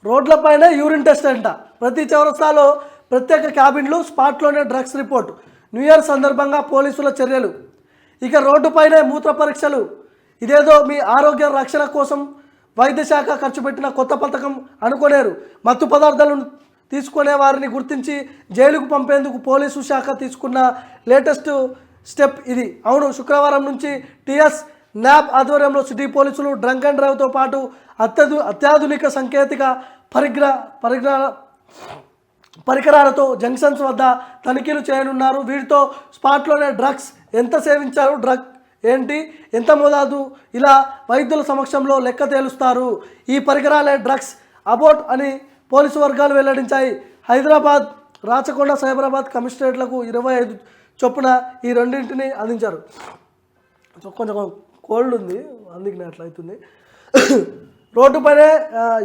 రోడ్లపైనే urine test అంట. ప్రతి చౌరస్తాలో ప్రత్యేక క్యాబిన్లు, స్పాట్లోనే డ్రగ్స్ రిపోర్ట్. న్యూ ఇయర్ సందర్భంగా పోలీసుల చర్యలు. ఇక రోడ్డుపైనే మూత్ర పరీక్షలు. ఇదేదో మీ ఆరోగ్య రక్షణ కోసం వైద్య శాఖ ఖర్చు పెట్టిన కొత్త పథకం అనుకోలేరు. మత్తు పదార్థాలను తీసుకునే వారిని గుర్తించి జైలుకు పంపేందుకు పోలీసు శాఖ తీసుకున్న లేటెస్ట్ స్టెప్ ఇది. అవును, శుక్రవారం నుంచి టీఎస్ న్యాబ్ ఆధ్వర్యంలో సిటీ పోలీసులు డ్రంక్ అండ్ డ్రైవ్తో పాటు అత్యాధునిక సాంకేతిక పరికరాలతో జంక్షన్స్ వద్ద తనిఖీలు చేయనున్నారు. వీటితో స్పాట్లోనే డ్రగ్స్ ఎంత సేవించారు, డ్రగ్ ఏంటి, ఎంత మోతాదు, ఇలా వైద్యుల సమక్షంలో లెక్క తేలుస్తారు. ఈ పరికరాలే డ్రగ్స్ అబౌట్ అని పోలీసు వర్గాలు వెల్లడించాయి. హైదరాబాద్, రాచకొండ, సైబరాబాద్ కమిషనరేట్లకు 25 చొప్పున ఈ రెండింటిని అందించారు. కొంచెం కోల్డ్ ఉంది, అందుకనే అట్లా అవుతుంది. రోడ్డుపైనే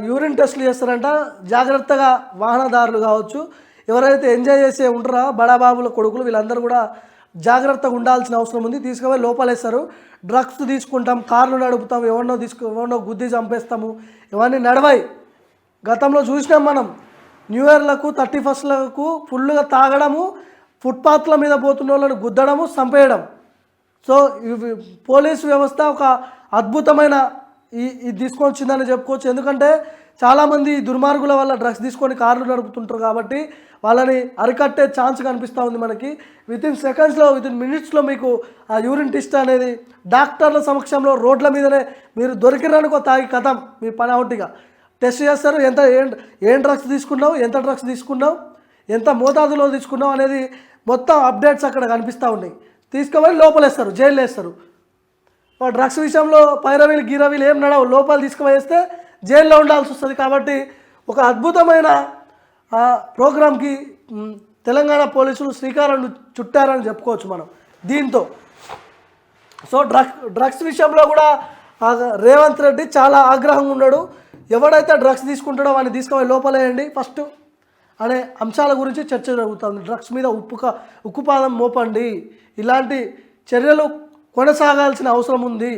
యూరిన్ టెస్టులు చేస్తారంట. జాగ్రత్తగా వాహనదారులు కావచ్చు, ఎవరైతే ఎంజాయ్ చేసే ఉంటారో బడాబాబుల కొడుకులు, వీళ్ళందరూ కూడా జాగ్రత్తగా ఉండాల్సిన అవసరం ఉంది. తీసుకుపోయి లోపలేస్తారు. డ్రగ్స్ తీసుకుంటాం, కార్లు నడుపుతాం, ఎవరినో గుద్ది చంపేస్తాము, ఇవన్నీ నడవాయి. గతంలో చూసినాం మనం. న్యూ ఇయర్లకు, 31లకు ఫుల్గా తాగడము, ఫుట్పాత్ల మీద పోతున్న వాళ్ళని గుద్దడము, చంపేయడం. సో పోలీసు వ్యవస్థ ఒక అద్భుతమైన ఇది తీసుకొని వచ్చిందని చెప్పుకోవచ్చు. ఎందుకంటే చాలామంది దుర్మార్గుల వల్ల డ్రగ్స్ తీసుకొని కార్లు నడుపుతుంటారు కాబట్టి వాళ్ళని అరికట్టే ఛాన్స్ కనిపిస్తూ ఉంది మనకి. వితిన్ సెకండ్స్లో, వితిన్ మినిట్స్లో మీకు ఆ యూరిన్ టెస్ట్ అనేది డాక్టర్ల సమక్షంలో రోడ్ల మీదనే మీరు దొరికిరనుకో తాగి కథం, మీ పని అవుట్గా టెస్ట్ చేస్తారు. ఏం డ్రగ్స్ తీసుకున్నావు, ఎంత డ్రగ్స్ తీసుకున్నావు, ఎంత మోతాదులో తీసుకున్నావు అనేది మొత్తం అప్డేట్స్ అక్కడ కనిపిస్తూ ఉన్నాయి. తీసుకుపోయి లోపలేస్తారు, జైలు వేస్తారు. డ్రగ్స్ విషయంలో పైరవీలు గిరవీలు ఏం నడవు, లోపల తీసుకుపోయేస్తే జైల్లో ఉండాల్సి వస్తుంది. కాబట్టి ఒక అద్భుతమైన ప్రోగ్రామ్కి తెలంగాణ పోలీసులు శ్రీకారం చుట్టారని చెప్పుకోవచ్చు మనం దీంతో. సో డ్రగ్స్ విషయంలో కూడా రేవంత్ రెడ్డి చాలా ఆగ్రహంగా ఉన్నాడు. ఎవడైతే డ్రగ్స్ తీసుకుంటాడో వాడిని తీసుకుపోయి లోపలేయండి ఫస్ట్ అనే అంశాల గురించి చర్చ జరుగుతుంది. డ్రగ్స్ మీద ఉక్కుపాదం మోపండి, ఇలాంటి చర్యలు కొనసాగాల్సిన అవసరం ఉంది.